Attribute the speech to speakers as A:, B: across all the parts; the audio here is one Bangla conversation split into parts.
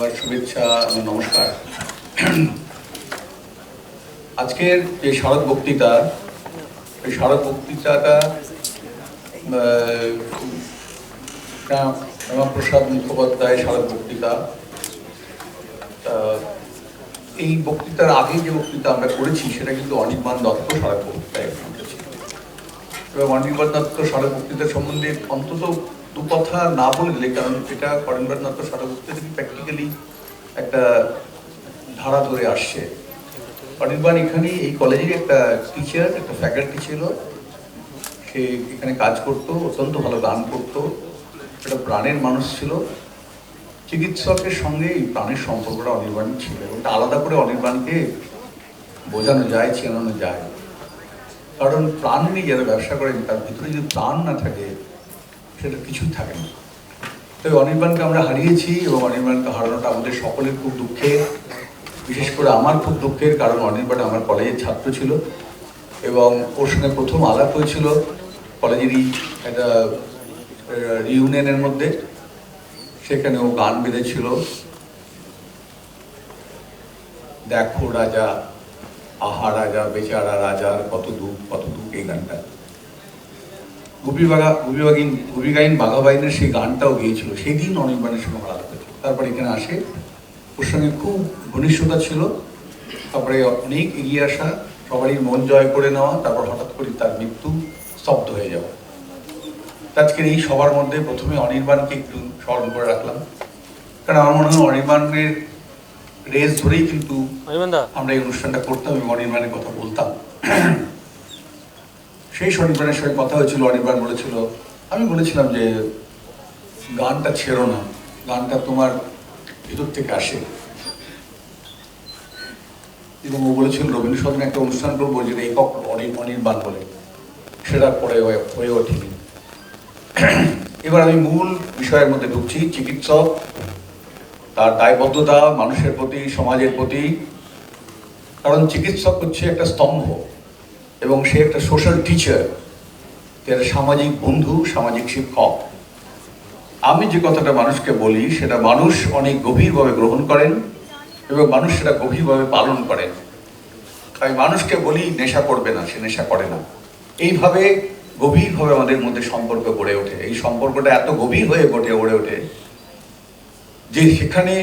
A: আমার শুভেচ্ছা, আমার নমস্কার। আজকের যে স্মারক বক্তৃতা, এই স্মারক বক্তৃতাটা শ্যামাপ্রসাদ মুখোপাধ্যায় স্মারক বক্তৃতা। এই বক্তৃতার আগে যে বক্তৃতা আমরা করেছি সেটা কিন্তু অনির্বাণ দত্ত স্মারক বক্তৃতায় ছিল, এবং অনির্বাণ দত্ত স্মারক বক্তৃতা সম্বন্ধে অন্তত দু কথা না বলে দিলে, কারণ এটা অনির্বাণ দত্ত স্মারক বক্তৃতা প্র্যাকটিক্যালি একটা ধারা ধরে আসছে। অনির্বাণ এখানে এই কলেজের একটা টিচার, একটা ফ্যাকাল্টি ছিল। সে এখানে কাজ করতো, অত্যন্ত ভালো গান করতো, একটা প্রাণের মানুষ ছিল। চিকিৎসকের সঙ্গে এই প্রাণের সম্পর্কটা অনির্বাণ ছিল, এবং আলাদা করে অনির্বাণকে বোঝানো যায়, চেনানো যায়। কারণ প্রাণ নিয়ে যারা ব্যবসা করেন তার ভিতরে যদি প্রাণ না থাকে সেটা কিছুই থাকে না। তবে অনির্বাণকে আমরা হারিয়েছি, এবং অনির্বাণকে হারানোটা আমাদের সকলের খুব দুঃখের, বিশেষ করে আমার খুব দুঃখের। কারণ অনির্বাণ আমার কলেজের ছাত্র ছিল, এবং ওর সঙ্গে প্রথম আলাপ হয়েছিল কলেজেরই একটা রিউনিয়নের মধ্যে। সেখানে ও গান বেঁধেছিল, দেখো রাজা, আহা রাজা, বেচারা রাজার কত দুঃখ কত দুঃখ, এই গানটা গুপিগাইন বাঘাবাইনের সেই গানটাও গিয়েছিল। সেই দিন অনির্বাণের সঙ্গে আলাপ হয়েছিল। তারপরে এখানে আসে, ওর সঙ্গে খুব ঘনিষ্ঠতা ছিল। তারপরে অনেক এগিয়ে আসা, সবারই মন জয় করে নেওয়া, তারপর হঠাৎ করে তার মৃত্যু, স্তব্ধ হয়ে যাওয়া। আজকের এই সবার মধ্যে প্রথমে অনির্বাণকে একটু স্মরণ করে রাখলাম, কারণ আমার মনে হয় অনির্বাণের রেস ধরেই কিন্তু আমরা এই অনুষ্ঠানটা করতাম এবং অনির্বাণের কথা বলতাম। সেই অনির্বাণের সঙ্গে কথা হয়েছিল। অনির্বাণ বলেছিল, আমি বলেছিলাম যে গানটা ছেড়ো না, গানটা তোমার ভিতর থেকে আসে। এবং ও বলেছিল রবীন্দ্রসদনে একটা অনুষ্ঠান করবো যেটা একক অনির্বাণ বলে, সেটা পরে হয়ে ওঠেনি। এবার আমি মূল বিষয়ের মধ্যে ঢুকছি। চিকিৎসক, তার দায়বদ্ধতা মানুষের প্রতি, সমাজের প্রতি। কারণ চিকিৎসক হচ্ছে একটা স্তম্ভ, এবং সে একটা সোশ্যাল টিচার, একটা সামাজিক বন্ধু, সামাজিক শিক্ষক। আমি যে কথাটা মানুষকে বলি সেটা মানুষ অনেক গভীরভাবে গ্রহণ করেন, এবং মানুষ সেটা গভীরভাবে পালন করেন। আমি মানুষকে বলি নেশা করবে না, সে নেশা করে না। এইভাবে গভীরভাবে আমাদের মধ্যে সম্পর্ক গড়ে ওঠে। এই সম্পর্কটা এত গভীর হয়ে গড়ে ওঠে যে সেখানে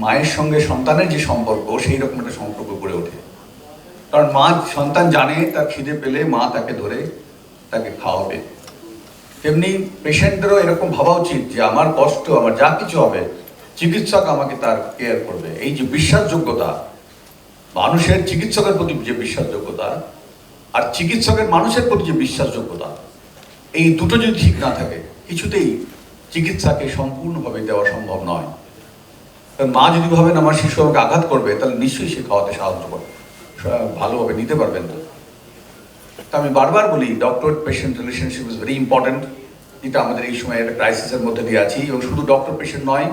A: মায়ের সঙ্গে সন্তানের যে সম্পর্ক, সেই রকম একটা সম্পর্ক গড়ে ওঠে। কারণ সন্তান জানে তার খিদে পেলে মা তাকে ধরে তাকে খাওয়াবে। তেমনি পেশেন্টদেরও এরকম ভাবা উচিত যে আমার কষ্ট, আমার যা কিছু হবে, চিকিৎসক আমাকে তার কেয়ার করবে। এই যে বিশ্বাসযোগ্যতা, মানুষের চিকিৎসকের প্রতি যে বিশ্বাসযোগ্যতা, আর চিকিৎসকের মানুষের প্রতি যে বিশ্বাসযোগ্যতা, এই দুটো যদি ঠিক না থাকে কিছুতেই চিকিৎসাকে সম্পূর্ণভাবে দেওয়া সম্ভব নয়। কারণ মা যদি ভাবেন আমার শিশু আমাকে আঘাত করবে, তাহলে নিশ্চয়ই সে খাওয়াতে সাহায্য করবে, ভালোভাবে নিতে পারবেন না। তা আমি বারবার বলি doctor patient relationship is very important, যেটা আমাদের এই সময় একটা ক্রাইসিসের মধ্যে দিয়ে আছি। এবং শুধু ডক্টর পেশেন্ট নয়,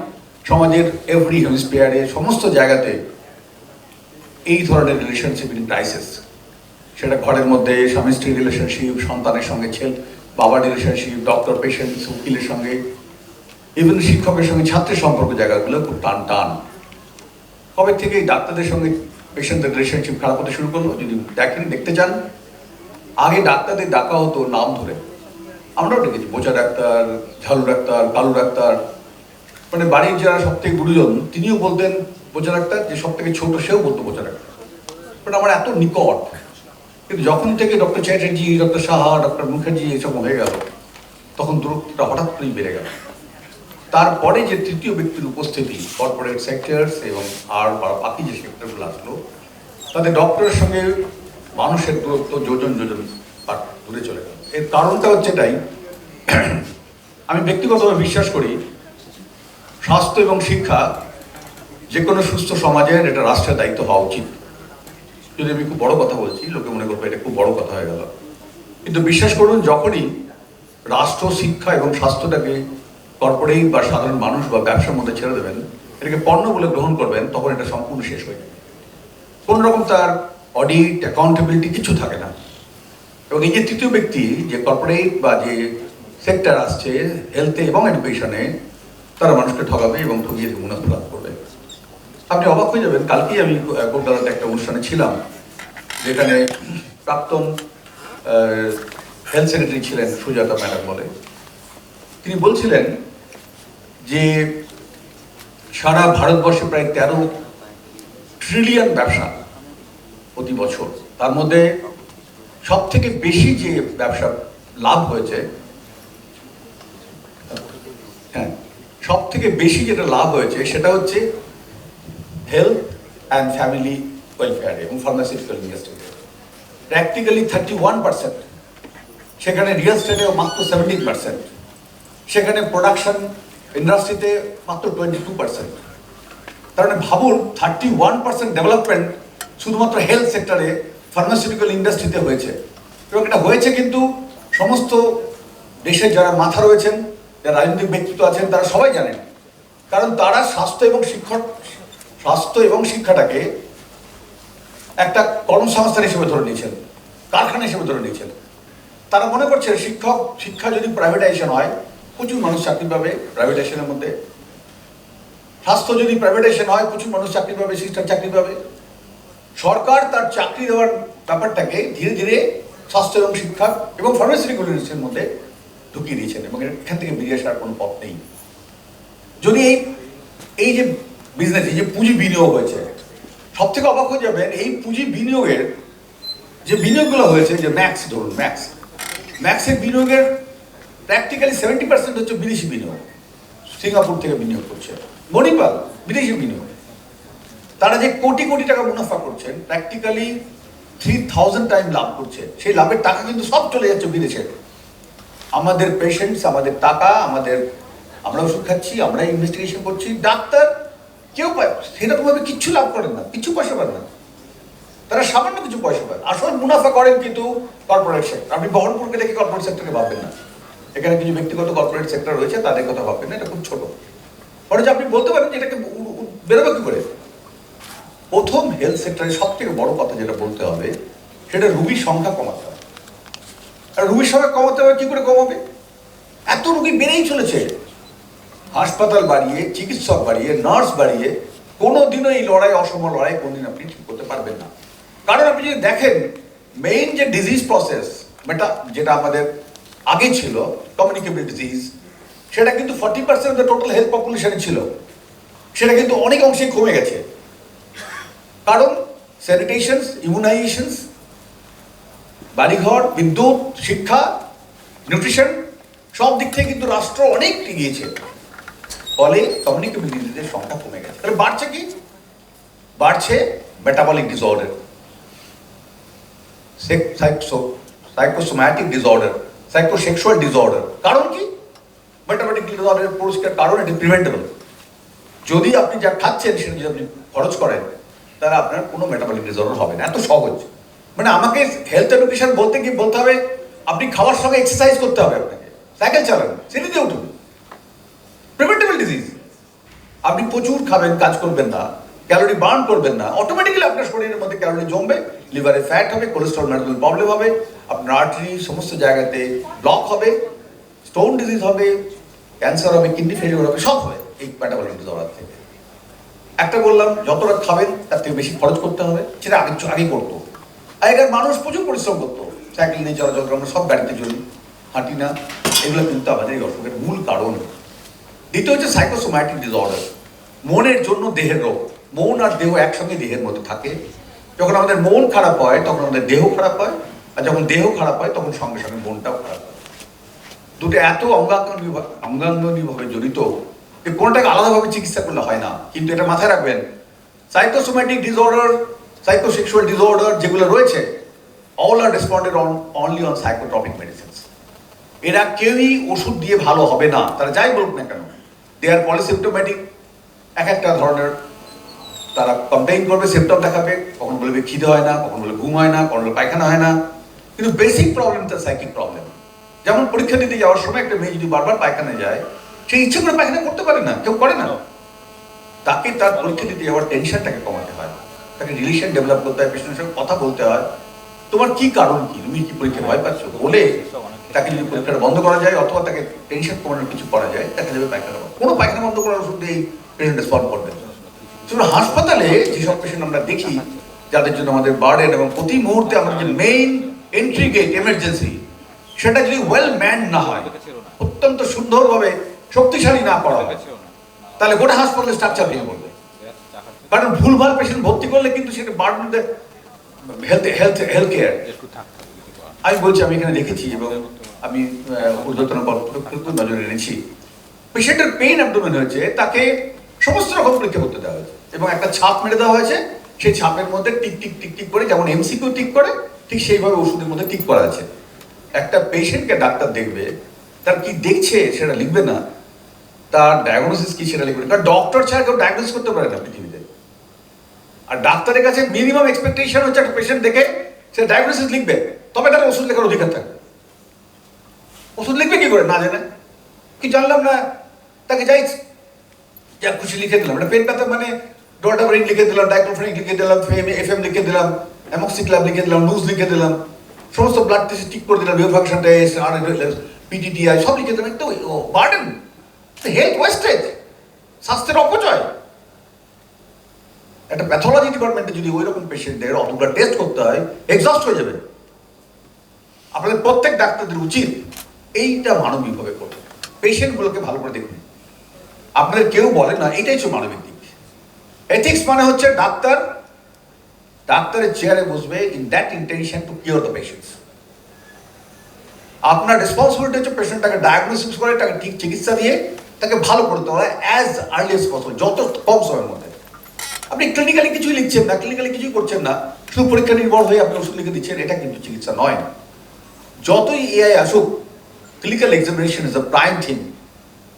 A: সমাজের এভরি হেমিস্ফিয়ারে, সমস্ত জায়গাতে এই ধরনের রিলেশনশিপ ইন ক্রাইসিস। সেটা ঘরের মধ্যে স্বামী স্ত্রী রিলেশনশিপ, সন্তানের সঙ্গে বাবার রিলেশনশিপ, ডক্টর পেশেন্ট, উকিলের সঙ্গে, ইভেন শিক্ষকের সঙ্গে ছাত্রের সম্পর্ক, জায়গাগুলো খুব টান। কবে থেকে এই ডাক্তারদের সঙ্গে পেশেন্টদের রিলেশনশিপ খারাপ হতে শুরু করলো? যদি দেখতে চান, আগে ডাক্তারদের ডাকা হতো নাম ধরে। আমরাও ডেকেছি বোচা ডাক্তার, ঝালু ডাক্তার, কালু ডাক্তার। মানে বাড়ির যারা সব থেকে গুরুজন তিনিও বলতেন বোচা ডাক্তার, যে সব থেকে ছোট সেও বলতো বোচা ডাক্তার। বাট আমার এত নিকট। কিন্তু যখন থেকে doctor Chatterjee, doctor Saha, doctor Mukherjee এসব হয়ে গেল, তখন দূরত্বটা হঠাৎ করেই বেড়ে গেল। তারপরে যে তৃতীয় ব্যক্তির উপস্থিতি, কর্পোরেট সেক্টরস এবং আর বাকি যে সেক্টরগুলো আসলো, তাদের ডক্টরের সঙ্গে মানুষের দূরত্ব যোজন দূরে চলে গেল। এর কারণটা হচ্ছে এটাই, আমি ব্যক্তিগতভাবে বিশ্বাস করি স্বাস্থ্য এবং শিক্ষা যে কোনো সুস্থ সমাজের এটা রাষ্ট্রের দায়িত্ব হওয়া উচিত। যদি আমি খুব বড় কথা বলছি, লোকে মনে করবে এটা খুব বড় কথা হয়ে গেল, কিন্তু বিশ্বাস করুন যখনই রাষ্ট্র শিক্ষা এবং স্বাস্থ্যটাকে কর্পোরেট বা সাধারণ মানুষ বা ব্যবসার মধ্যে ছেড়ে দেবেন, এটাকে পণ্য বলে গ্রহণ করবেন, তখন এটা সম্পূর্ণ শেষ হয়ে যাবে। কোন রকম তার অডিট, অ্যাকাউন্টেবিলিটি কিছু থাকে না। এবং এই যে তৃতীয় ব্যক্তি, যে কর্পোরেট বা যে সেক্টর আসছে হেলথে এবং এডুকেশনে, তারা মানুষকে ঠকাবে এবং ঠকিয়ে মুনাফা লাভ করবে। আপনি অবাক হয়ে যাবেন, কালকেই আমি কলকাতাতে একটা অনুষ্ঠানে ছিলাম যেখানে প্রাক্তন হেলথ সেক্রেটারি ছিলেন সুজাতা ম্যাডাম বলে, তিনি বলছিলেন যে সারা ভারতবর্ষে প্রায় 13 ট্রিলিয়ন ব্যবসা প্রতি বছর, তার মধ্যে সব থেকে বেশি যে ব্যবসা লাভ হয়েছে, হ্যাঁ সব থেকে বেশি যেটা লাভ হয়েছে সেটা হচ্ছে হেলথ অ্যান্ড ফ্যামিলি ওয়েলফেয়ার এবং ফার্মাসিউটিক্যাল ইন্ডাস্ট্রিতে প্র্যাকটিক্যালি 31%, সেখানে রিয়েল এস্টেটেও মাত্র 17%, সেখানে প্রোডাকশন ইন্ডাস্ট্রিতে মাত্র 22%। তার মানে ভাবুন 31% ডেভেলপমেন্ট শুধুমাত্র হেলথ সেক্টরে ফার্মাসিউটিক্যাল ইন্ডাস্ট্রিতে হয়েছে। এবং এটা হয়েছে কিন্তু সমস্ত দেশের যারা মাথা রয়েছেন, যারা রাজনৈতিক ব্যক্তিত্ব আছেন, তারা সবাই জানেন, কারণ তারা স্বাস্থ্য এবং শিক্ষাটাকে একটা কর্মসংস্থান হিসেবে ধরে নিয়েছেন, কারখানা হিসেবে ধরে নিয়েছেন। তারা মনে করছে শিক্ষা যদি প্রাইভেটাইজেশন হয় প্রচুর মানুষ চাকরি পাবে প্রাইভেটাইজেশনের মধ্যে, স্বাস্থ্য যদি প্রাইভেটাইজেশন হয় প্রচুর মানুষ চাকরি পাবে, সিস্টেম চাকরি পাবে। সরকার তার চাকরি দেওয়ার ব্যাপারটাকে ধীরে ধীরে স্বাস্থ্য এবং শিক্ষা এবং ফার্মাসিউটিক্যাল ইন্ডাস্ট্রির মধ্যে ঢুকিয়ে দিয়েছেন এবং এখান থেকে বেরিয়ে আসার কোনো পথ নেই। যদি এই যে বিজনেস, এই যে পুঁজি বিনিয়োগ হয়েছে, সব থেকে অবাক হয়ে যাবেন এই পুঁজি বিনিয়োগের যে বিনিয়োগগুলো হয়েছে, যে ম্যাক্সের বিনিয়োগের প্র্যাকটিক্যালি 70% হচ্ছে বিদেশি বিনিয়োগ, সিঙ্গাপুর থেকে বিনিয়োগ করছে, মণিপাল বিদেশি বিনিয়োগ। তারা যে কোটি কোটি টাকা মুনাফা করছেন, প্র্যাকটিক্যালি 3000 টাইম লাভ করছে, সেই লাভের টাকা কিন্তু সব চলে যাচ্ছে বিদেশে। আমাদের পেশেন্টস, আমাদের টাকা, আমরা ওষুধ খাচ্ছি, আমরা ইনভেস্টিগেশন করছি, ডাক্তার কেউ সেরকমভাবে কিচ্ছু লাভ করেন না, কিছু পয়সা পান না, তারা সামান্য কিছু পয়সা পান। আসল মুনাফা করেন কিন্তু কর্পোরেট সেক্টর। আপনি বহরমপুরকে দেখে কর্পোরেট সেক্টরকে ভাববেন না, এখানে কিছু ব্যক্তিগত কর্পোরেট সেক্টর রয়েছে, তাদের কথা ভাববেন না, এটা খুব ছোট। পরে যে আপনি বলতে পারেন যে এটাকে বেরোবে কি করে। প্রথম হেলথ সেক্টরের সব থেকে বড় কথা যেটা বলতে হবে সেটা রোগীর সংখ্যা কমাতে হবে। আর রোগীর সংখ্যা কমাতে হবে কি করে কমাবে? এত রোগী বেড়েই চলেছে, হাসপাতাল বাড়িয়ে, চিকিৎসক বাড়িয়ে, নার্স বাড়িয়ে, কোনোদিনও এই অসম লড়াই কোনদিন আপনি ঠিক করতে পারবেন না। কারণ আপনি যদি দেখেন মেইন যে ডিজিজ প্রসেস যেটা আমাদের আগে ছিল, কমিউনিকেবল ডিজিজ, সেটা কিন্তু 40% অফ দ্য টোটাল হেলথ পপুলেশনে ছিল, সেটা কিন্তু অনেক অংশেই কমে গেছে। কারণ স্যানিটেশন, ইমিউনাইজেশন, বাড়িঘর, বিদ্যুৎ, শিক্ষা, নিউট্রিশন, সব দিক থেকে কিন্তু রাষ্ট্র অনেক এগিয়েছে, ফলে কমিউনিকেবল ডিজিজের সংখ্যা কমে গেছে। তাহলে বাড়ছে কি? বাড়ছে metabolic disorder, psychosomatic disorder, psychosexual disorder. কারণ কি? মেটাবলিক ডিসঅর্ডারের পরিষ্কার কারণ এটি প্রিভেন্টেবল। যদি আপনি যা খাচ্ছেন সেটা যদি আপনি খরচ করেন, তাহলে আপনার কোনো মেটাবলিক ডিসঅর্ডার হবে না। এত সহজ। মানে আমাকে হেলথ এডুকেশন বলতে হবে আপনি খাওয়ার সঙ্গে এক্সারসাইজ করতে হবে, আপনাকে সাইকেল চালান, সিঁড়ি দিয়ে উঠুন, প্রিভেন্টেবল ডিজিজ। আপনি প্রচুর খাবেন, কাজ করবেন না, ক্যালোরি বার্ন করবেন না, অটোমেটিক্যালি আপনার শরীরের মধ্যে ক্যালোরি জমবে, লিভারে ফ্যাট হবে, কোলেস্ট্রল মেটাবলিক প্রবলেম হবে, আপনার আর্টারি সমস্ত জায়গাতে ব্লক হবে, স্টোন ডিজিজ হবে, ক্যান্সার হবে, কিডনি ফেলিওর হবে, সব হবে এই মেটাবলিক ডিসঅর্ডার থেকে। একটা বললাম যতটা খাবেন তার থেকে বেশি খরচ করতে হবে, সেটা আগে করতো। আগেকার মানুষ প্রচুর পরিশ্রম করতো, সাইকেল নিয়ে চলাচল করে, আমরা সব গাড়িতে চলি, হাঁটি না, এগুলো কিন্তু আমাদের এই অসুখের মূল কারণ। দ্বিতীয় হচ্ছে সাইকোসোম্যাটিক ডিসঅর্ডার, মনের জন্য দেহের রোগ। মন আর দেহ একসঙ্গে দেহের মধ্যে থাকে। যখন আমাদের মন খারাপ হয় তখন আমাদের দেহ খারাপ হয়, আর যখন দেহ খারাপ হয় তখন সঙ্গে সঙ্গে মনটাও খারাপ হয়। দুটো এত অঙ্গাঙ্গিভাবে জড়িত যে কোনটাকে আলাদাভাবে চিকিৎসা করলে হয় না। কিন্তু এটা মাথায় রাখবেন, সাইকোসোম্যাটিক ডিসঅর্ডার, সাইকোসেক্সুয়াল ডিসঅর্ডার যেগুলো রয়েছে, all are responded only on psychotropic medicines. এরা কেউই ওষুধ দিয়ে ভালো হবে না, তারা যাই বলুক না কেন। দে আর পলিসিমটোম্যাটিক, এক একটা ধরনের তারা কমপ্লেইন করবে, সিমটম দেখাবে, কখন বলবে খিদে হয় না, কখন বলে ঘুম হয় না, কখন বলে পায়খানা হয় না। কিন্তু বেসিক প্রবলেম তার সাইকিক প্রবলেম। যেমন পরীক্ষা দিতে যাওয়ার সময় একটা মেয়ে যদি বারবার পায়খানায় যায়, সে ইচ্ছে করে পায়খানা করতে পারে না, কেউ করে না। তাকে তার পরীক্ষা দিতে যাওয়ার টেনশনটাকে কমাতে হয়, তাকে রিলেশন ডেভেলপ করতে হয়, পেশেন্টের সঙ্গে কথা বলতে হয়, তোমার কি কারণ কি, তুমি কি পরীক্ষা ভয় পাচ্ছ বলে তাকে যদি পরীক্ষাটা বন্ধ করা যায় অথবা তাকে টেনশন কমানোর কিছু করা যায়, দেখা যাবে পায়খানা বন্ধ। কোনো পায়খানা বন্ধ করার ওষুধ এই পেশেন্ট রেসপন্ড করবে। হাসপাতালে যেসব পেশেন্ট আমরা দেখি যাদের জন্য আমাদের বার্ডেন, এবং প্রতি মুহূর্তে আমাদের যে মেইন এন্ট্রি গেট এমার্জেন্সি, সেটা যদি ওয়েল ম্যান না হয়, অত্যন্ত সুন্দরভাবে শক্তিশালী না করা হয়, তাহলে গোটা হাসপাতালের স্ট্রাকচার ভেঙে পড়বে। কারণ ভুলভাল পেশেন্ট ভর্তি করলে কিন্তু সেটা বার্ডেন হেলথ কেয়ার। আমি বলছি, আমি এখানে দেখেছি এবং আমি ঊর্ধ্বতন কর্তৃপক্ষ নজরে এনেছি, পেশেন্টের পেইন অ্যাবডোমেন হয়েছে, তাকে সমস্ত রকম পরীক্ষা করতে দেওয়া হয়েছে এবং একটা ছাপ মেরে দেওয়া হয়েছে। সেই ছাপের মধ্যে টিক টিক টিক টিক করে, যেমন এমসিকিউ টিক করে, ঠিক সেইভাবে ওষুধের মধ্যে টিক করা আছে। একটা পেশেন্টকে ডাক্তার দেখবে, তার কি দেখছে সেটা লিখবে না, তার ডায়াগনোসিস কি সেটা লিখবে না। কারণ ডক্টর ছাড়া কেউ ডায়াগনোসিস করতে পারে না পৃথিবীতে। আর ডাক্তারের কাছে মিনিমাম এক্সপেকটেশন হচ্ছে একটা পেশেন্ট দেখে সে ডায়াগনোসিস লিখবে, তবে তার ওষুধ লেখার অধিকার থাকবে। ওষুধ লিখবে কি করে না জানে, কি জানলাম না, তাকে যাই যা খুশি লিখে দিলাম। একটা পেন ব্যথা মানে ডোটাবারিন লিখে দিলাম, ডাইক্লোফেনিক লিখে দিলাম, এফএম লিখে দিলাম, অ্যামক্সিক্লাম লিখে দিলাম, লুজ লিখে দিলাম, সমস্ত ব্লাড টেস্ট ঠিক করে দিলাম, লিভার ফাংশন টেস্ট, আর পিটিটিআই সব লিখে দিলাম। একটু বার্ডেন, হেলথ ওয়েস্টেজ, স্বাস্থ্যের অপচয়। একটা প্যাথোলজি ডিপার্টমেন্টে যদি ওই রকম পেশেন্টের অতগুলো টেস্ট করতে হয়, এক্সস্ট হয়ে যাবে। আপনাদের প্রত্যেক ডাক্তারদের উচিত এইটা মানবিকভাবে করতে, পেশেন্টগুলোকে ভালো করে দেখুন। আপনাদের কেউ বলে না, এটাই হচ্ছে মানবিক দিক। এথিক্স মানে হচ্ছে ডাক্তারের চেয়ারে বসবে in that intention to cure the patients. আপনার রেসপন্সিবিলিটি হচ্ছে পেশেন্টটাকে ডায়াগনোসিস করে, তাকে ঠিক চিকিৎসা দিয়ে তাকে ভালো করতে হয় অ্যাজ আর্লি এজ পসিবল, যত কম সময়ের মধ্যে। আপনি ক্লিনিক্যালি কিছুই লিখছেন না, ক্লিনিক্যালি কিছুই করছেন না, শুধু পরীক্ষা নির্ভর হয়ে আপনি ওষুধ লিখে দিচ্ছেন, এটা কিন্তু চিকিৎসা নয়। যতই এআই আসুক, clinical examination is the prime thing.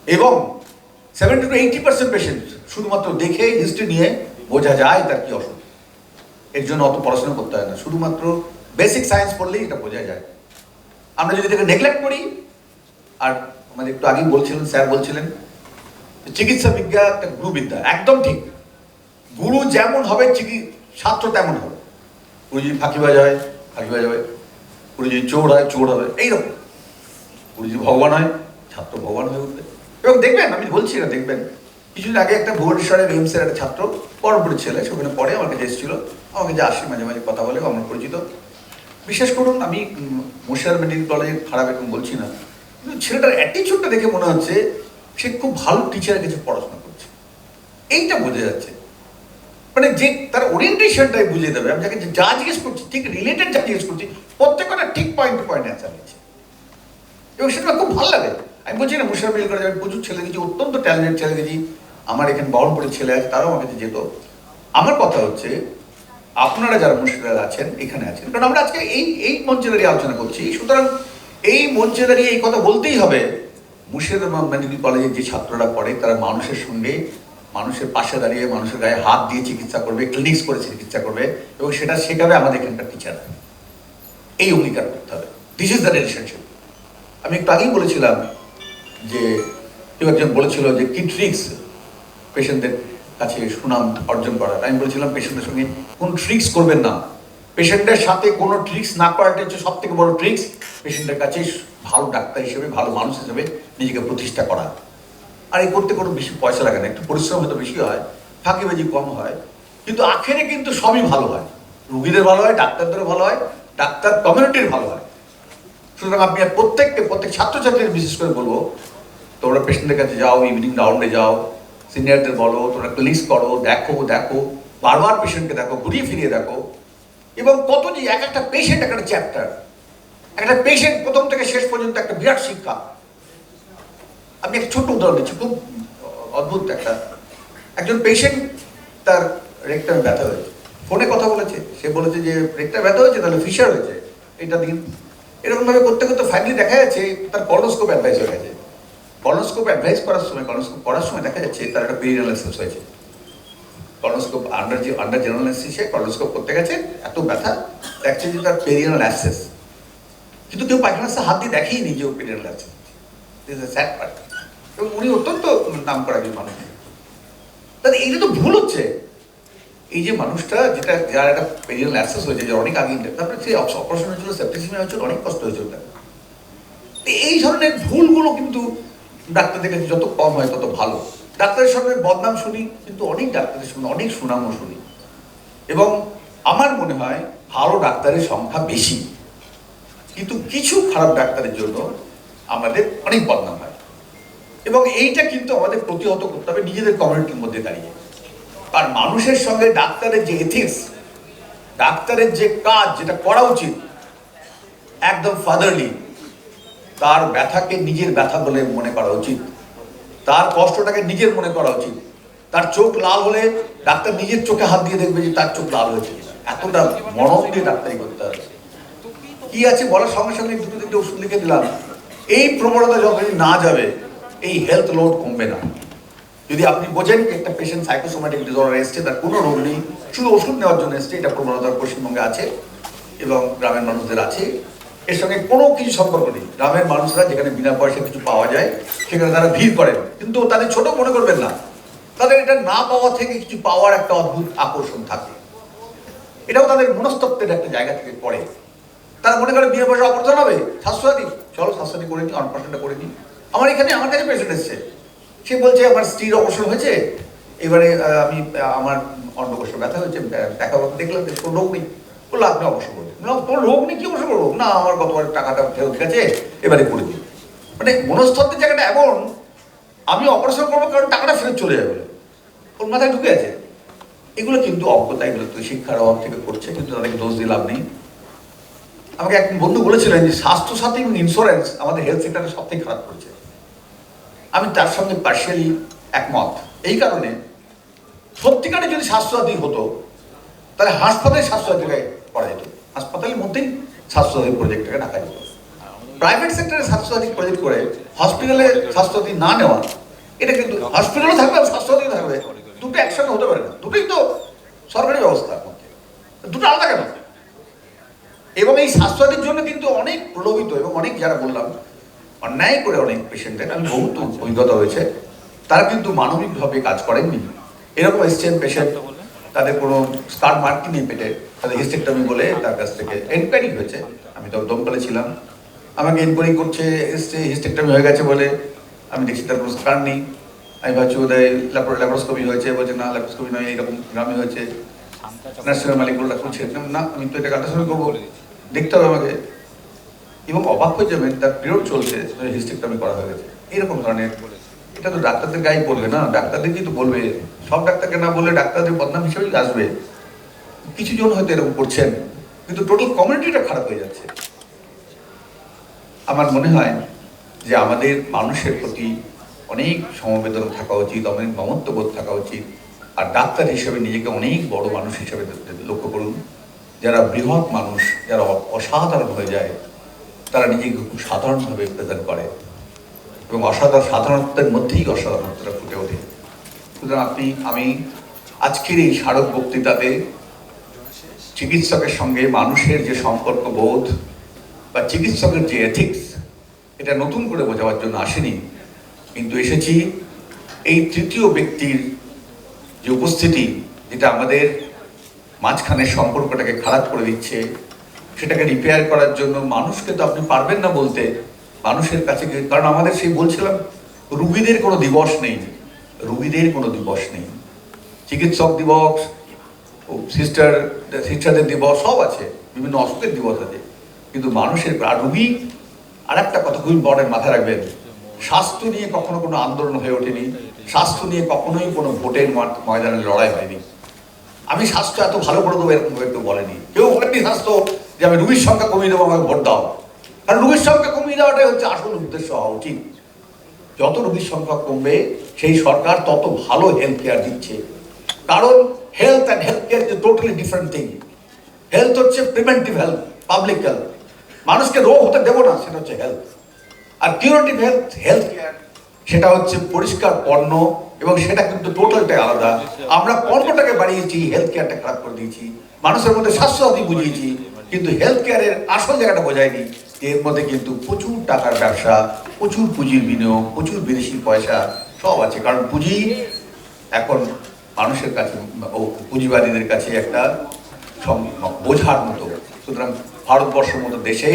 A: এবং 70 to 80% পেশেন্ট শুধুমাত্র দেখে হিস্ট্রি নিয়ে বোঝা যায় তার কি অসুখ। এর জন্য অত পড়াশোনা করতে হয় না, শুধুমাত্র বেসিক সায়েন্স পড়লেই এটা বোঝা যায়। আমরা যদি এটাকে নেগলেক্ট করি, আর আমাদের একটু আগেই বলছিলেন, স্যার বলছিলেন চিকিৎসা বিজ্ঞান একটা গুরুবিদ্যা, একদম ঠিক। গুরু যেমন হবে ছাত্র তেমন হবে। গুরু যদি ফাঁকিবাজ হয়, ফাঁকিবাজ হবে। গুরু যদি চোর হয়, চোর হবে। এইরকম গুরু যদি ভগবান হয়, ছাত্র ভগবান হয়ে উঠবে। এবং দেখবেন, আমি বলছি না, দেখবেন কিছুদিন আগে একটা ভুবনেশ্বরের এইমসের একটা ছাত্র, পরপুরের ছেলে, সেখানে পড়ে, আমার কাছে এসেছিল, আমাকে যে আসে মাঝে মাঝে কথা বলে, আমার পরিচিত। বিশ্বাস করুন, আমি মুর্শিদাবাদ মেডিকেল কলেজে খারাপ এরকম বলছি না, কিন্তু ছেলেটার অ্যাটিচিউডটা দেখে মনে হচ্ছে সে খুব ভালো টিচারের কাছে পড়াশোনা করছে। এইটা বোঝা যাচ্ছে, মানে যে তার ওরিয়েন্টেশনটাই বুঝিয়ে দেবে। আমি যাকে যা জিজ্ঞেস করছি, ঠিক রিলেটেড যা জিজ্ঞেস করছি, প্রত্যেকটা ঠিক পয়েন্ট টু পয়েন্ট অ্যান্সার দিচ্ছে, এবং সেটা খুব ভালো লাগে। আমি বলছি না, মুর্শিদাবাদ মেডিকেল কলেজে আমি প্রচুর ছেলে গেছি, অত্যন্ত ট্যালেন্টেড ছেলে গেছি। আমার এখানে বাউনপুরের ছেলে আছে, তারাও আমার কাছে যেত। আমার কথা হচ্ছে, আপনারা যারা মুর্শিদাবাদ আছেন, এখানে আছেন, কারণ আমরা আজকে এই মঞ্চে দাঁড়িয়ে আলোচনা করছি, সুতরাং এই মঞ্চে দাঁড়িয়ে এই কথা বলতেই হবে। মুর্শিদাবাদ মেডিকেল কলেজের যে ছাত্ররা পড়ে, তারা মানুষের সঙ্গে, মানুষের পাশে দাঁড়িয়ে, মানুষের গায়ে হাত দিয়ে চিকিৎসা করবে, ক্লিনিক্স করে চিকিৎসা করবে, এবং সেটা শেখাবে আমাদের এখানকার টিচাররা। এই অঙ্গীকার করতে হবে। This is the relationship. আমি একটু আগেই বলেছিলাম যে কেউ একজন বলেছিল যে কি ট্রিক্স পেশেন্টদের কাছে সুনাম অর্জন করার। আমি বলেছিলাম পেশেন্টের সঙ্গে কোন ট্রিক্স করবেন না, পেশেন্টের সাথে কোনো ট্রিক্স না করাটা হচ্ছে সব থেকে বড় ট্রিক্স। পেশেন্টের কাছে ভালো ডাক্তার হিসেবে, ভালো মানুষ হিসেবে নিজেকে প্রতিষ্ঠা করা। আর এই করতে কোনো বেশি পয়সা লাগে না, একটু পরিশ্রম হয়তো বেশি হয়, ফাঁকিবাজি কম হয়, কিন্তু আখেরে কিন্তু সবই ভালো হয়। রুগীদের ভালো হয়, ডাক্তারদেরও ভালো হয়, ডাক্তার কমিউনিটির ভালো হয়। সুতরাং আপনি প্রত্যেক ছাত্রছাত্রীদের বিশেষ করে বলবো, তোমরা পেশেন্টের কাছে যাও, ইভিনিং রাউন্ডে যাও, সিনিয়রদের বলো, তোমরা ক্লিনিক্স করো, দেখো, বারবার পেশেন্টকে দেখো, ঘুরিয়ে ফিরিয়ে দেখো। এবং কত যে একটা পেশেন্ট একটা চ্যাপ্টার, একটা পেশেন্ট প্রথম থেকে শেষ পর্যন্ত একটা বিরাট শিক্ষা। আমি একটা ছোট্ট উদাহরণ দিচ্ছি, খুব অদ্ভুত। একজন পেশেন্ট, তার রেক্টামে ব্যথা হয়েছে, ফোনে কথা বলেছে, সে বলেছে যে রেক্টামে ব্যথা হয়েছে, তাহলে ফিশার হয়েছে, এটা দিন। এরকম ভাবে করতে করতে ফাইনালি দেখা যাচ্ছে তার কলোনোস্কোপ অ্যাডভাইস হয়ে গেছে। কলোনোস্কোপ করার সময় দেখা যাচ্ছে তার একটা পেরিনাল অ্যাবসেস হয়েছে। কলোনোস্কোপ আন্ডার জেনারেল অ্যানেস্থেসিয়া কলোনোস্কোপ করতে গেছে, এত ব্যথা, দেখছে যে তার পেরিনাল অ্যাবসেস। কিন্তু কেউ পায়খানার হাত দিয়ে দেখেই নি যে ও পেরিনাল অ্যাবসেস। Sad part. এবং উনি অত্যন্ত নাম করা একজন মানুষ। তাহলে এইটা তো ভুল হচ্ছে। এই যে মানুষটা, যার একটা পেরিনাল অ্যাবসেস হয়েছে, যে অনেক আগে, তারপরে সে অপারেশন হয়েছিল, সেপ্টিসিমিয়া হয়েছিল, অনেক কষ্ট হয়েছিল তার। এই ধরনের ভুলগুলো কিন্তু ডাক্তারদের কাছে যত কম হয় তত ভালো। ডাক্তারের সঙ্গে বদনাম শুনি, কিন্তু অনেক ডাক্তারের সঙ্গে অনেক সুনামও শুনি, এবং আমার মনে হয় ভালো ডাক্তারের সংখ্যা বেশি, কিন্তু কিছু খারাপ ডাক্তারের জন্য আমাদের অনেক বদনাম হয়, এবং এইটা কিন্তু আমাদের প্রতিহত করতে হবে নিজেদের কমিউনিটির মধ্যে দাঁড়িয়ে। আর মানুষের সঙ্গে ডাক্তারের যে এথিক্স, ডাক্তারের যে কাজ যেটা করা উচিত একদম ফাদারলি, তার ব্যথাকে নিজের ব্যথা বলে মনে করা উচিত, তার কষ্টটাকে নিজের মনে করা উচিত। তার চোখ লাল হলে ডাক্তার নিজের চোখে হাত দিয়ে দেখবে যে তার চোখ লাল হয়েছে, এতটা মরম দিয়ে ডাক্তারি করতে হবে। কি আছে বলার সঙ্গে সঙ্গে দুটো তিনটে ওষুধ লিখে দিলাম, এই প্রবণতা যতদিন না যাবে এই হেলথ লোড কমবে না। যদি আপনি বোঝেন যে একটা পেশেন্ট সাইকোসোম্যাটিক ডিসঅর্ডার এসছে, তার কোনো রোগ নেই, শুধু ওষুধ নেওয়ার জন্য এসছে, এটা প্রবণতা পশ্চিমবঙ্গে আছে এবং গ্রামের মানুষদের আছে, এর সঙ্গে কোনো কিছু সম্পর্ক নেই। গ্রামের মানুষরা যেখানে বিনা পয়সায় কিছু পাওয়া যায় সেখানে তারা ভিড় করেন, কিন্তু তাদের ছোট মনে করবেন না, তাদের এটা না পাওয়া থেকে কিছু পাওয়ার একটা অদ্ভুত আকর্ষণ থাকে, এটাও তাদের মনস্তত্ত্বের একটা জায়গা থেকে পড়ে। তারা মনে করে বিনা পয়সা অপারেশন হবে, স্বাস্থ্যসাথী, চলো স্বাস্থ্যসাথী করে নিই, অপারেশনটা করে নিই। আমার কাছে পেশেন্ট এসছে, সে বলছে আমার স্ত্রীর অপারেশন হয়েছে, এবারে আমি আমার অন্ডকোষে ব্যথা হয়েছে, দেখা দেখলাম কোনো রোগ নেই, বললো আপনি অবসর করবেন, তোর রোগ নেই কি অবসর করবো না, আমার গতবার টাকাটা ফেরত গেছে, এবারে করে দিই। মানে মনস্তত্ত্বের জায়গাটা এমন, আমি অপারেশন করবো কারণ টাকাটা ফেরত চলে যাবে, ওর মাথায় ঢুকে আছে। এগুলো কিন্তু অজ্ঞতা, এগুলো তো শিক্ষার অভাব থেকে করছে, কিন্তু তাদেরকে দোষ দিয়ে লাভ নেই। আমাকে এক বন্ধু বলেছিলেন যে স্বাস্থ্যসাথী এবং ইন্স্যুরেন্স আমাদের হেলথ সেক্টরে সব থেকে খারাপ করছে। আমি তার সঙ্গে পার্শিয়ালি একমত, এই কারণে সত্যিকারে যদি স্বাস্থ্যসাথী হতো তাহলে হাসপাতালে স্বাস্থ্যসাথীকে করা যেত, হাসপাতালের মধ্যেই স্বাস্থ্যসাথী প্রজেক্টটাকে রাখা যেত। প্রাইভেট সেক্টরে স্বাস্থ্যসাথী প্রজেক্ট করে হসপিটালে স্বাস্থ্যসাথী না নেওয়া, এটা কিন্তু হসপিটালও থাকবে আর স্বাস্থ্যসাথীও থাকবে, দুটো একসঙ্গে হতে পারে না, দুটোই তো সরকারি ব্যবস্থার মধ্যে, দুটো আলাদা কেন? এবং এই স্বাস্থ্যসাথীর জন্য কিন্তু অনেক প্রলোভিত এবং অনেক, যারা বললাম অন্যায় করে অনেক পেশেন্টের, আমি বহুত অভিজ্ঞতা হয়েছে, তারা কিন্তু মানবিকভাবে কাজ করেননি। এরকম এসছেন পেশেন্ট, তাদের কোনো স্কার মার্ক নেই পেটে, তাদের হিস্টেক্টমি বলে তার কাছ থেকে এনকোয়ারি হয়েছে, আমি তো দমকলে ছিলাম, আমাকে এনকোয়ারি করছে, এসছে হিস্টেক্টমি হয়ে গেছে বলে, আমি দেখছি তার কোনো স্কার নেই, আমি ভাবছি বোধহয় ল্যাপারোস্কোপি হয়েছে, বলছে না ল্যাপারোস্কোপি নয়, এইরকম গ্রামে হয়েছে। নার্সিংয়ের মালিক বলে খুঁজছে না, আমি তো এটা আল্ট্রাসাউন্ড করবো, দেখতে হবে আমাকে, এবং অবাক হয়ে যাবেন তার পিরিয়ড চলছে, হিস্টেক্টমি করা হয়ে গেছে। এরকম ধরনের, এটা তো ডাক্তারদের গায়ে বলবে না, ডাক্তারদেরকেই তো বলবে, সব ডাক্তারকে না বললে ডাক্তারদের বদনাম হিসেবেই আসবে। কিছু জন হয়তো এরকম করছেন, কিন্তু টোটাল কমিউনিটিটা খারাপ হয়ে যাচ্ছে। আমার মনে হয় যে আমাদের মানুষের প্রতি অনেক সমবেদনা থাকা উচিত, অনেক মমত্ববোধ থাকা উচিত, আর ডাক্তার হিসেবে নিজেকে অনেক বড় মানুষ হিসেবে লক্ষ্য করুন। যারা বৃহৎ মানুষ, যারা অসাধারণ হয়ে যায়, তারা নিজেকে খুব সাধারণভাবে প্রেজেন্ট করে, এবং সাধারণত্বের মধ্যেই অসাধারণত্বটা ফুটে ওঠে। সুতরাং আমি আজকের এই স্মারক বক্তৃতাতে চিকিৎসকের সঙ্গে মানুষের যে সম্পর্ক বোধ বা চিকিৎসকের যে এথিক্স, এটা নতুন করে বোঝাবার জন্য আসেনি, কিন্তু এসেছি এই তৃতীয় ব্যক্তির যে উপস্থিতি, যেটা আমাদের মাঝখানের সম্পর্কটাকে খারাপ করে দিচ্ছে, সেটাকে রিপেয়ার করার জন্য মানুষকে তো আপনি পারবেন না বলতে, মানুষের কাছে, কারণ আমাদের সেই বলছিলাম রুগীদের কোনো দিবস নেই, রুগীদের কোনো দিবস নেই, চিকিৎসক দিবস, সিস্টারদের দিবস সব আছে, বিভিন্ন অসুখের দিবস আছে, কিন্তু মানুষের আর রুগী। আর একটা কথা খুব ইম্পর্টেন্ট মাথায় রাখবেন, স্বাস্থ্য নিয়ে কখনো কোনো আন্দোলন হয়ে ওঠেনি, স্বাস্থ্য নিয়ে কখনোই কোনো ভোটের ময়দানে লড়াই হয়নি। আমি স্বাস্থ্য এত ভালো করে দেবো এরকম কেউ বলেনি, কেউ বলেনি স্বাস্থ্য যে আমি রুগীর সংখ্যা কমিয়ে দেবো, আমাকে ভোট দাও। কারণ রুগীর সংখ্যা কমিয়ে দেওয়াটাই হচ্ছে আসল উদ্দেশ্য হওয়া উচিত। যত রুগীর সংখ্যা কমবে সেই সরকার তত ভালো হেলথ কেয়ার দিচ্ছে, কারণ health and health care is totally different thing. Health হচ্ছে প্রিভেন্টিভ হেলথ, পাবলিক হেলথ, মানুষকে রোগ হতে দেবো না, সেটা হচ্ছে হেলথ। আর কিউরেটিভ হেলথ কেয়ার সেটা হচ্ছে পরিষ্কার পণ্য, এবং সেটা কিন্তু টোটালটাই আলাদা। আমরা পণ্যটাকে বাড়িয়েছি, হেলথ কেয়ারটা খারাপ করে দিয়েছি, মানুষের মধ্যে স্বাস্থ্যসাথী বুঝিয়েছি, কিন্তু হেলথ কেয়ারের আসল জায়গাটা বোঝায়নি। এর মধ্যে কিন্তু প্রচুর টাকার ব্যবসা, প্রচুর পুঁজির বিনিয়োগ, প্রচুর বিদেশি পয়সা সব আছে, কারণ পুঁজি এখন মানুষের কাছে, পুঁজিবাদীদের কাছে একটা বোঝার মতো। সুতরাং ভারতবর্ষের মতো দেশে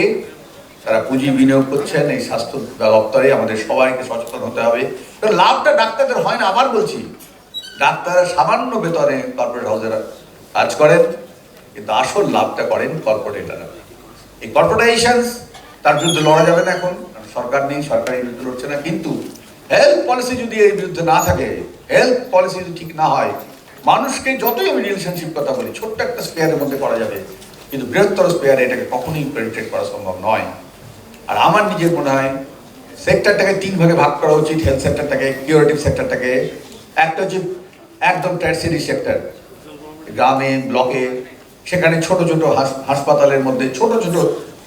A: তারা পুঁজি বিনিয়োগ করছেন এই স্বাস্থ্য দপ্তরে। আমাদের সবাইকে সচেতন হতে হবে। লাভটা ডাক্তারদের হয় না, আবার বলছি, ডাক্তাররা সামান্য বেতনে কর্পোরেট হাউসে কাজ করেন, কিন্তু আসল লাভটা করেন কর্পোরেটাররা। এই কর্পোরেটাইজেশন তার বিরুদ্ধে লড়া যাবে না এখন, সরকার নেই, সরকার এই বিরুদ্ধে লড়ছে না। কিন্তু হেলথ পলিসি যদি এর বিরুদ্ধে না থাকে, হেলথ পলিসি যদি ঠিক না হয়, মানুষকে যতই আমি রিলেশনশিপ কথা বলি, ছোট্ট একটা স্পেয়ারের মধ্যে করা যাবে, কিন্তু বৃহত্তর স্পেয়ারে এটাকে কখনোই পেনিট্রেট করা সম্ভব নয়। আর আমার নিজের মনে হয় সেক্টরটাকে 3 ভাগে ভাগ করা উচিত। হেলথ সেক্টরটাকে, কিউরেটিভ সেক্টরটাকে। একটা হচ্ছে একদম টার্সিয়ারি সেক্টর, গ্রামে ব্লকে, সেখানে ছোট ছোট হাসপাতালের মধ্যে ছোট ছোট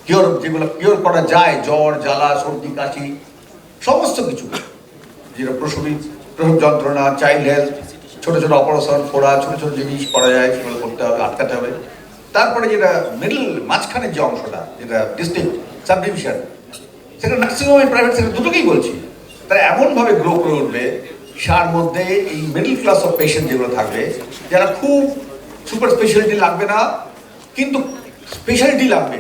A: কিওর, যেগুলো কিওর করা যায়, জ্বর, জ্বালা, সর্দি, কাশি, সমস্ত কিছু, যেটা প্রসব যন্ত্রণা, চাইল্ড হেলথ, ছোট ছোট অপারেশন, ফোড়া, ছোট ছোট জিনিস করা যায়, সেগুলো করতে হবে, আটকাতে হবে। তারপরে যেটা মিডল মাঝখানের যে অংশটা, যেটা ডিস্ট্রিক্ট সাব ডিভিশন, সেটা ম্যাক্সিমাম প্রাইভেট সেক্টর দুটোকেই বলছি, তারা এমনভাবে গ্রো করে উঠবে, সার মধ্যে এই মিডল ক্লাস অফ পেশেন্ট যেগুলো থাকবে, যারা খুব সুপার স্পেশালিটি লাগবে না, কিন্তু স্পেশালিটি লাগবে,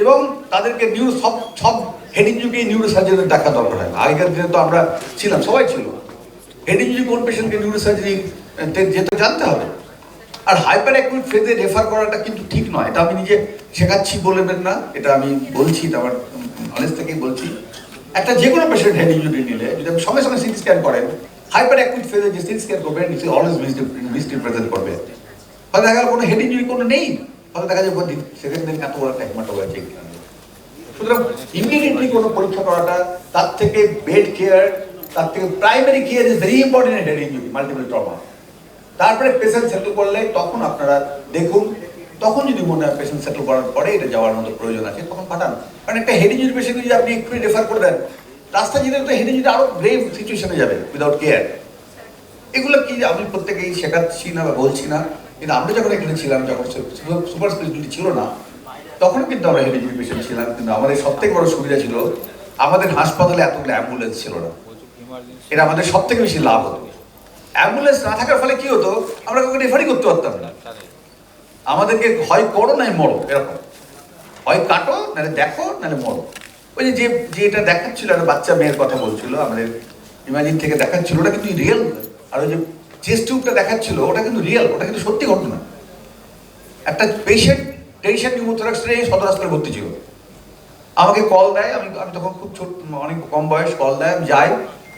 A: এবং তাদেরকে সব সব হেড ইঞ্জুরি নিউরো সার্জারি দেখা দরকার হয় না। আগেকার দিনে তো আমরা ছিলাম, সবাই ছিল, হেড ইঞ্জুরি কোন পেশেন্টকে নিউরো সার্জারি যেতে জানতে হবে। আর হাইপার অ্যাকুইট ফেজে রেফার করাটা কিন্তু ঠিক নয়। এটা আমি নিজে শেখাচ্ছি বলবেন না, এটা আমি বলছি, আমার নলেজ থেকেই বলছি। একটা যে কোনো পেশেন্ট হেড ইঞ্জুরি নিলে যদি আপনি সঙ্গে সঙ্গে সিটি স্ক্যান করেন, হাইপার অ্যাকুইট ফেজে যে সিটি স্ক্যান করবেন, অলওয়েজ মিসরিপ্রেজেন্ট করবে। হয়তো দেখা গেল কোনো হেড ইঞ্জুরি কোনো নেই, হয়তো দেখা যায় সেকেন্ড দিন এত বড় একটা হেমাটোগ্রাফি। সুতরাং ইমিডিয়েটলি কোনো পরীক্ষা করাটা, তার থেকে বেড কেয়ার, তার থেকে primary care is very important in head injury, multiple trauma. তারপরে পেশেন্ট সেটেল করলে তখন আপনারা দেখুন, তখন যদি মনে হয় পেশেন্ট সেটেল করার পরে এটা যাওয়ার মতো প্রয়োজন আছে, তখন পাঠান। কারণ একটা হেড ইঞ্জুরি পেশেন্ট যদি আপনি একটু রেফার করে দেন, রাস্তা যেতে তো হেড ইঞ্জুরি আরো গ্রেভ সিচুয়েশনে যাবে উইদাউট কেয়ার। এগুলো কি আমি প্রত্যেকেই শেখাচ্ছি না বা বলছি না, কিন্তু আমরা যখন এখানে ছিলাম, যখন সুপার স্পেশালিটি ছিল না, তখন কিন্তু আমরা হেড ইঞ্জুরি পেশেন্ট ছিলাম। কিন্তু আমাদের সব থেকে বড় সুবিধা ছিল, আমাদের হাসপাতালে এতগুলো অ্যাম্বুলেন্স ছিল না। এটা আমাদের সব থেকে বেশি লাভ হতো। অ্যাম্বুলেন্স না থাকার ফলে কি হতো, আমরা কাউকে রেফারই করতে পারতাম না। আমাদেরকে হয় করো নাই মরো, এরকম, হয় কাটো, নাহলে দেখো, নাহলে মরো। ওই যে যেটা দেখাচ্ছিল, একটা বাচ্চা মেয়ের কথা বলছিল, আমাদের ইমাজিন থেকে দেখাচ্ছিল, ওটা কিন্তু রিয়েল। আর ওই যে চেস্ট টিউবটা দেখাচ্ছিল, ওটা কিন্তু রিয়েল, ওটা কিন্তু সত্যি ঘটনা। একটা পেশেন্ট টেনশন নিউমোথোরাক্স নিয়ে সদর হাসপাতালে ভর্তি ছিল, আমাকে কল দেয়, আমি তখন খুব ছোট, অনেক কম বয়স, কল দেয়, আমি যাই,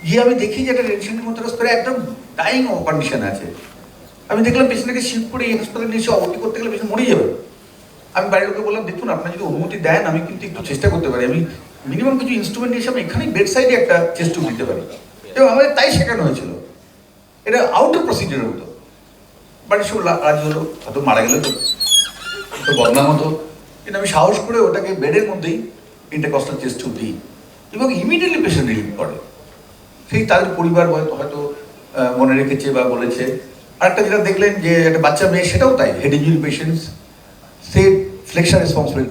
A: গিয়ে আমি দেখি যে একটা টেনশন নিউমোথোরাক্স করে একদম ডাইং কন্ডিশনে আছে। আমি দেখলাম পেশেন্টকে শিফট করে এই হাসপাতালে নিয়ে এসে অবধি করতে গেলে পেশেন্ট মরে যাবে। আমি বাড়ির লোকে বললাম, দেখুন আপনার যদি অনুমতি দেন, আমি কিন্তু একটু চেষ্টা করতে পারি, আমি মিনিমাম কিছু ইনস্ট্রুমেন্ট হিসাবে এখানেই বেড সাইডে একটা চেস্ট টিউব দিতে পারি। এবং আমাদের তাই শেখানো হয়েছিল, এটা আউটার প্রসিডিউরের মতো। বাড়ির সব রাজি হলো, হয়তো মারা গেলে তো বদনাম হতো, কিন্তু আমি সাহস করে ওটাকে বেডের মধ্যেই ইন্টারকস্টাল চেস্ট টিউব দিই, এবং ইমিডিয়েটলি পেশেন্ট রিলিভ করে। সেই তাদের পরিবার হয়তো মনে রেখেছে বা বলেছে। আরেকটা যেটা দেখলেন যে একটা বাচ্চা মেয়ে, সেটাও তাই, হেড ইঞ্জুরি পেশেন্টস, সে ফ্লেকশন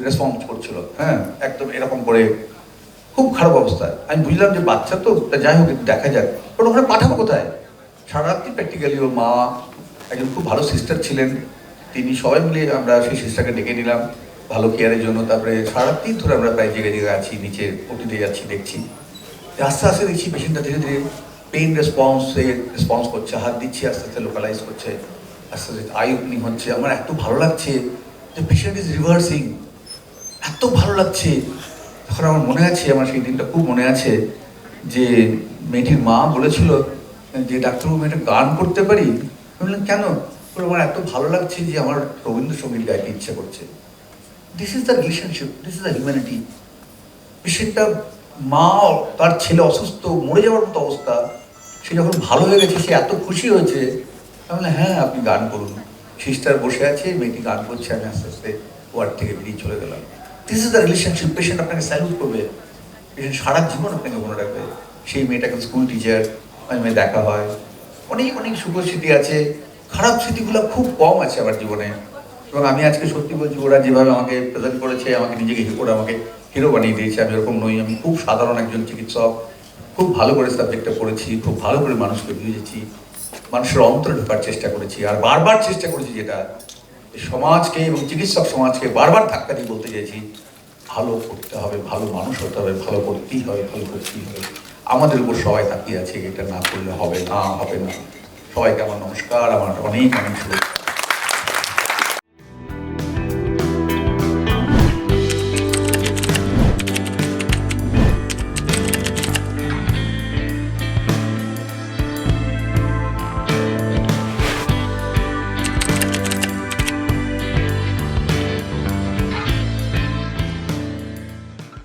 A: রেসপন্স করছিল, হ্যাঁ একদম এরকম করে, খুব খারাপ অবস্থা। আমি বুঝলাম যে বাচ্চা তো, যাই হোক দেখা যাক, ওটা ওখানে পাঠাবো কোথায়। সারা রাত্রি প্র্যাকটিক্যালি ওর মা, একজন খুব ভালো সিস্টার ছিলেন, তিনি সবাই মিলে আমরা সেই সিস্টারকে ডেকে নিলাম ভালো কেয়ারের জন্য। তারপরে সারা রাত্রি ধরে আমরা প্রায় জায়গায় জায়গায় আছি, নিচে ওটিতে যাচ্ছি, দেখছি। আস্তে আস্তে দেখছি পেশেন্টটা ধীরে ধীরে পেইন রেসপন্স করছে, হাত দিচ্ছি, আস্তে আস্তে লোকালাইজ করছে, আস্তে আস্তে আই ওপেনিং হচ্ছে। আমার এত ভালো লাগছে যে পেশেন্ট ইজ রিভার্সিং, এত ভালো লাগছে। তখন আমার মনে আছে, আমার সেই দিনটা খুব মনে আছে, যে মেয়েটির মা বলেছিল যে ডাক্তারবাবু আমি একটা গান করতে পারি। বললাম কেন? বলে আমার এত ভালো লাগছে যে আমার রবীন্দ্রসঙ্গীত গাইতে ইচ্ছা করছে। This is the relationship, this is the humanity. পেশেন্টটা, মা তার ছেলে অসুস্থ, মরে যাওয়ার মতো অবস্থা, সে যখন ভালো হয়ে গেছে, সে এত খুশি হয়েছে। আমি বললাম হ্যাঁ আপনি গান করুন। সিস্টার বসে আছে, মেয়েটি গান করছে, আমি আস্তে আস্তে ওয়ার্ড থেকে বেরিয়ে চলে গেলাম। This is the relationship. Patient আপনাকে স্যালুট করবে, পেশেন্ট সারা জীবন আপনাকে মনে রাখবে। সেই মেয়েটাকে স্কুল টিচার, আমি মেয়ে দেখা হয়, অনেক অনেক শুভ স্মৃতি আছে। খারাপ স্মৃতিগুলো খুব কম আছে আমার জীবনে। এবং আমি আজকে সত্যি বলছি, ওরা যেভাবে আমাকে প্রেজেন্ট করেছে, আমাকে নিজেকে ওরা আমাকে হিরো বানিয়ে দিয়েছে। আমি এরকম নই, আমি খুব সাধারণ একজন চিকিৎসক, খুব ভালো করে সাবজেক্টটা পড়েছি, খুব ভালো করে মানুষকে বুঝেছি, মানুষের অন্তরে ঢোকার চেষ্টা করেছি, আর বারবার চেষ্টা করেছি, যেটা সমাজকে এবং চিকিৎসক সমাজকে বারবার ধাক্কা দিয়ে বলতে চাইছি, ভালো করতে হবে, ভালো মানুষ হতে হবে, ভালো করতেই হবে, ভালো করতেই হবে। আমাদের উপর সবাই তাকিয়ে আছে, এটা না করলে হবে না, হবে না। সবাইকে আমার নমস্কার, আমার অনেক অনেক শুভেচ্ছা।